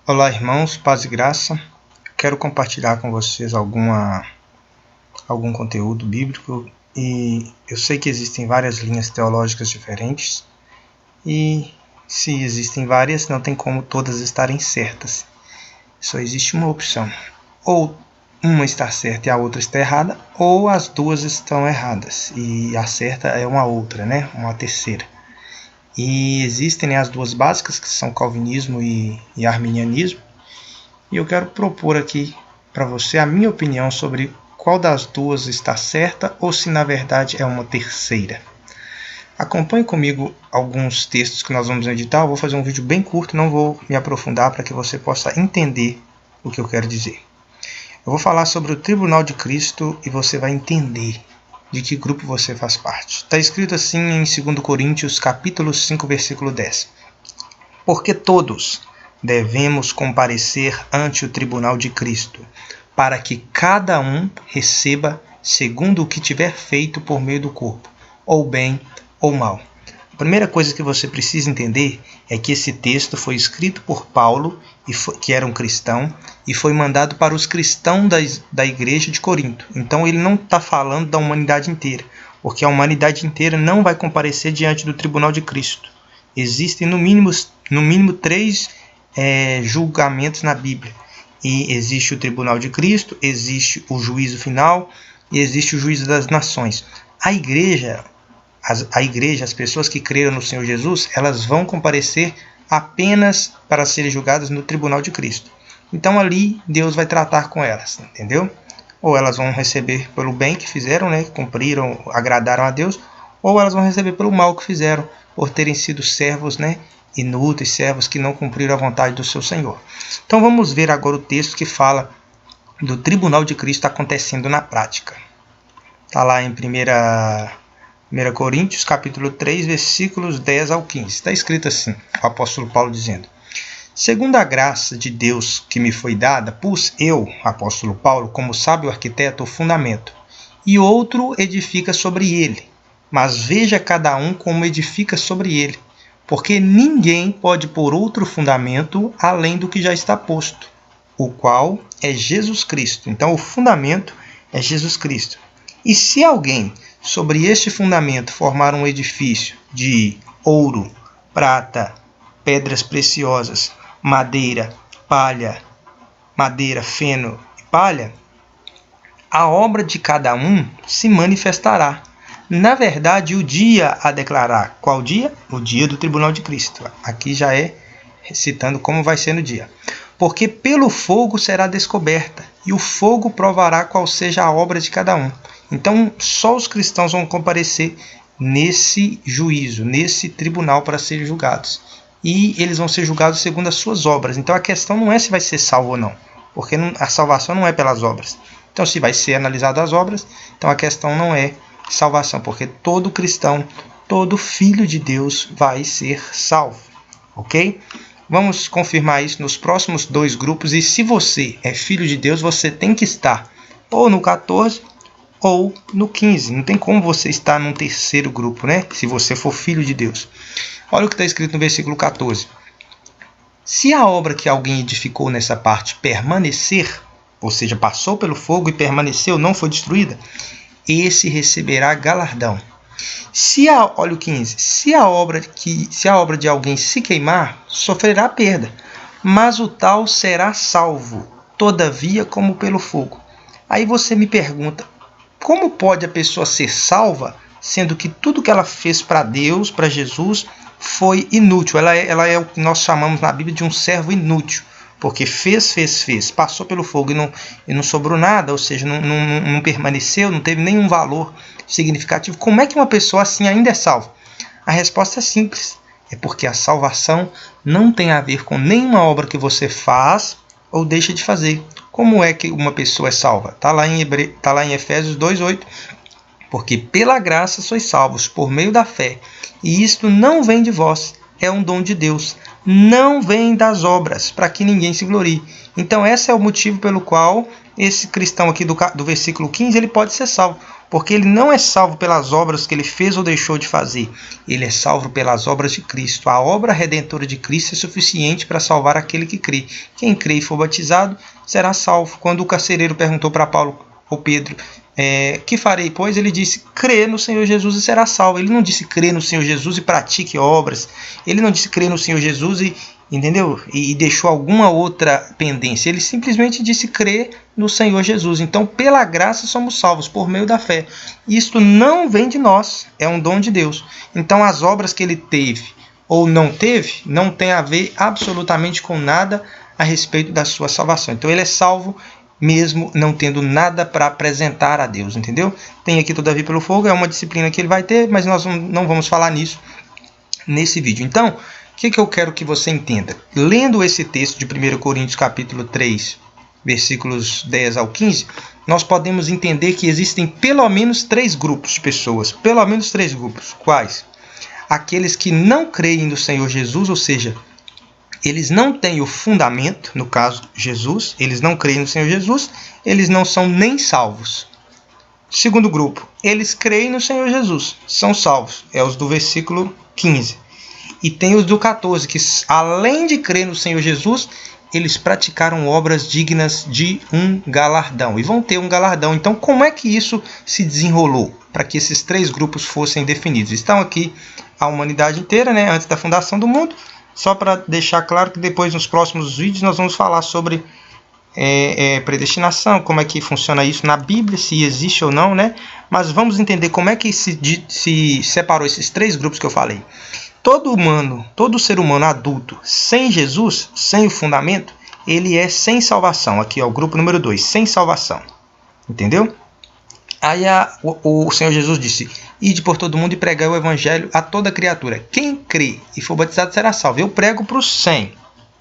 Olá, irmãos, paz e graça. Quero compartilhar com vocês algum conteúdo bíblico e eu sei que existem várias linhas teológicas diferentes e se existem várias, não tem como todas estarem certas. Só existe uma opção. Ou uma está certa e a outra está errada, ou as duas estão erradas e a certa é uma outra, uma terceira. E existem as duas básicas, que são calvinismo e arminianismo. E eu quero propor aqui para você a minha opinião sobre qual das duas está certa ou se na verdade é uma terceira. Acompanhe comigo alguns textos que nós vamos editar. Eu vou fazer um vídeo bem curto, não vou me aprofundar para que você possa entender o que eu quero dizer. Eu vou falar sobre o Tribunal de Cristo e você vai entender de que grupo você faz parte. Está escrito assim em 2 Coríntios capítulo 5, versículo 10. Porque todos devemos comparecer ante o tribunal de Cristo, para que cada um receba segundo o que tiver feito por meio do corpo, ou bem ou mal. A primeira coisa que você precisa entender é que esse texto foi escrito por Paulo, que era um cristão, e foi mandado para os cristãos da igreja de Corinto. Então ele não está falando da humanidade inteira, porque a humanidade inteira não vai comparecer diante do tribunal de Cristo. Existem no mínimo três julgamentos na Bíblia. E existe o tribunal de Cristo, existe o juízo final e existe o juízo das nações. A igreja, as pessoas que creram no Senhor Jesus, elas vão comparecer apenas para serem julgadas no tribunal de Cristo. Então ali Deus vai tratar com elas, entendeu? Ou elas vão receber pelo bem que fizeram, cumpriram, agradaram a Deus, ou elas vão receber pelo mal que fizeram, por terem sido servos, inúteis, servos que não cumpriram a vontade do seu Senhor. Então vamos ver agora o texto que fala do tribunal de Cristo acontecendo na prática. Está lá em 1 Coríntios, capítulo 3, versículos 10 ao 15. Está escrito assim, o apóstolo Paulo dizendo: segundo a graça de Deus que me foi dada, pus eu, apóstolo Paulo, como sábio arquiteto, o fundamento, e outro edifica sobre ele. Mas veja cada um como edifica sobre ele, porque ninguém pode pôr outro fundamento além do que já está posto, o qual é Jesus Cristo. Então o fundamento é Jesus Cristo. E se alguém sobre este fundamento formar um edifício de ouro, prata, pedras preciosas, madeira, feno e palha, a obra de cada um se manifestará. Na verdade, o dia a declarar. Qual dia? O dia do tribunal de Cristo. Aqui já é citando como vai ser no dia. Porque pelo fogo será descoberta, e o fogo provará qual seja a obra de cada um. Então, só os cristãos vão comparecer nesse juízo, nesse tribunal para serem julgados. E eles vão ser julgados segundo as suas obras. Então, a questão não é se vai ser salvo ou não, porque a salvação não é pelas obras. Então, se vai ser analisado as obras, então a questão não é salvação, porque todo cristão, todo filho de Deus vai ser salvo, ok? Vamos confirmar isso nos próximos dois grupos, e se você é filho de Deus, você tem que estar ou no 14 ou no 15, não tem como você estar num terceiro grupo, se você for filho de Deus. Olha o que está escrito no versículo 14: se a obra que alguém edificou nessa parte permanecer, ou seja, passou pelo fogo e permaneceu, não foi destruída, esse receberá galardão. Olha o 15. Se a obra de alguém se queimar, sofrerá perda, mas o tal será salvo, todavia como pelo fogo. Aí você me pergunta, como pode a pessoa ser salva, sendo que tudo que ela fez para Deus, para Jesus, foi inútil? Ela é o que nós chamamos na Bíblia de um servo inútil. Porque fez, passou pelo fogo e não sobrou nada, ou seja, não permaneceu, não teve nenhum valor significativo. Como é que uma pessoa assim ainda é salva? A resposta é simples, é porque a salvação não tem a ver com nenhuma obra que você faz ou deixa de fazer. Como é que uma pessoa é salva? Está lá em Efésios 2,8. Porque pela graça sois salvos por meio da fé, e isto não vem de vós, é um dom de Deus, não vem das obras, para que ninguém se glorie. Então esse é o motivo pelo qual esse cristão aqui do versículo 15, ele pode ser salvo. Porque ele não é salvo pelas obras que ele fez ou deixou de fazer. Ele é salvo pelas obras de Cristo. A obra redentora de Cristo é suficiente para salvar aquele que crê. Quem crê e for batizado será salvo. Quando o carcereiro perguntou para Paulo ou Pedro, que farei, pois? Ele disse, crê no Senhor Jesus e será salvo. Ele não disse crê no Senhor Jesus e pratique obras. Ele não disse crê no Senhor Jesus e deixou alguma outra pendência. Ele simplesmente disse crê no Senhor Jesus. Então, pela graça somos salvos, por meio da fé. Isto não vem de nós, é um dom de Deus. Então, as obras que ele teve ou não teve, não tem a ver absolutamente com nada a respeito da sua salvação. Então, ele é salvo mesmo não tendo nada para apresentar a Deus, entendeu? Tem aqui Todavia pelo Fogo, é uma disciplina que ele vai ter, mas nós não vamos falar nisso nesse vídeo. Então, o que eu quero que você entenda? Lendo esse texto de 1 Coríntios capítulo 3, versículos 10 ao 15, nós podemos entender que existem pelo menos 3 grupos de pessoas. Pelo menos 3 grupos. Quais? Aqueles que não creem no Senhor Jesus, ou seja, eles não têm o fundamento, no caso Jesus, eles não creem no Senhor Jesus, eles não são nem salvos. Segundo grupo, eles creem no Senhor Jesus, são salvos, é os do versículo 15. E tem os do 14, que além de crer no Senhor Jesus, eles praticaram obras dignas de um galardão, e vão ter um galardão. Então, como é que isso se desenrolou para que esses 3 grupos fossem definidos? Estão aqui a humanidade inteira, né, antes da fundação do mundo. Só para deixar claro que depois, nos próximos vídeos, nós vamos falar sobre predestinação, como é que funciona isso na Bíblia, se existe ou não, né? Mas vamos entender como é que se separou esses 3 grupos que eu falei. Todo ser humano adulto, sem Jesus, sem o fundamento, ele é sem salvação. Aqui, ó, o grupo número 2, sem salvação. Entendeu? Aí o Senhor Jesus disse, ide por todo mundo e pregai o evangelho a toda criatura. Quem crê e for batizado será salvo. Eu prego para os 100,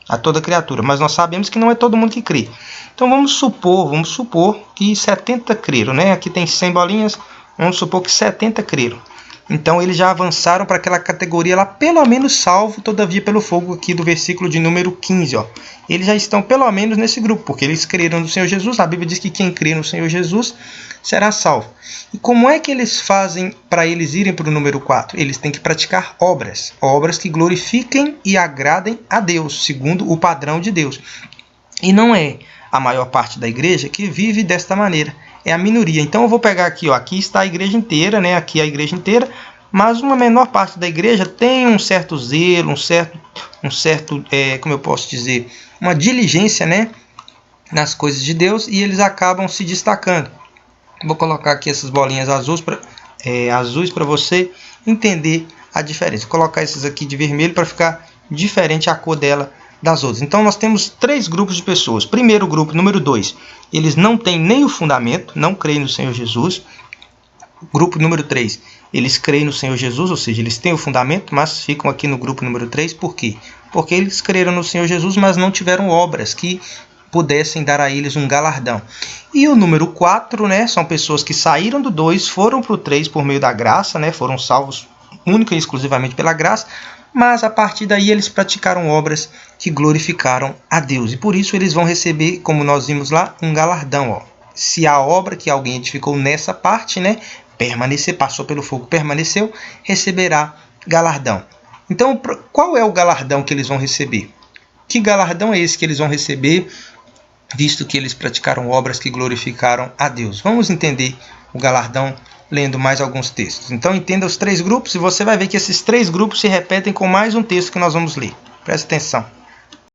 a toda criatura, mas nós sabemos que não é todo mundo que crê. Então vamos supor que 70 creram, né? Aqui tem 100 bolinhas, vamos supor que 70 creram. Então eles já avançaram para aquela categoria lá, pelo menos salvo, todavia pelo fogo, aqui do versículo de número 15. Ó. Eles já estão pelo menos nesse grupo, porque eles creram no Senhor Jesus. A Bíblia diz que quem crê no Senhor Jesus será salvo. E como é que eles fazem para eles irem para o número 4? Eles têm que praticar obras que glorifiquem e agradem a Deus, segundo o padrão de Deus. E não é a maior parte da igreja que vive desta maneira. É a minoria. Então eu vou pegar aqui, ó, aqui está a igreja inteira, né? Aqui a igreja inteira, mas uma menor parte da igreja tem um certo zelo, como eu posso dizer, uma diligência, né, nas coisas de Deus, e eles acabam se destacando. Vou colocar aqui essas bolinhas azuis para você entender a diferença. Vou colocar esses aqui de vermelho para ficar diferente a cor dela das outras. Então nós temos 3 grupos de pessoas. Primeiro grupo, número 2, eles não têm nem o fundamento, não creem no Senhor Jesus. Grupo número 3, eles creem no Senhor Jesus, ou seja, eles têm o fundamento, mas ficam aqui no grupo número 3. Por quê? Porque eles creram no Senhor Jesus, mas não tiveram obras que pudessem dar a eles um galardão. E o número 4, né, são pessoas que saíram do 2, foram para o 3 por meio da graça, né, foram salvos única e exclusivamente pela graça, mas a partir daí eles praticaram obras que glorificaram a Deus. E por isso eles vão receber, como nós vimos lá, um galardão. Ó. Se a obra que alguém edificou nessa parte, né, permanecer, passou pelo fogo, permaneceu, receberá galardão. Então, qual é o galardão que eles vão receber? Que galardão é esse que eles vão receber, visto que eles praticaram obras que glorificaram a Deus? Vamos entender o galardão lendo mais alguns textos. Então entenda os 3 grupos e você vai ver que esses 3 grupos se repetem com mais um texto que nós vamos ler. Presta atenção.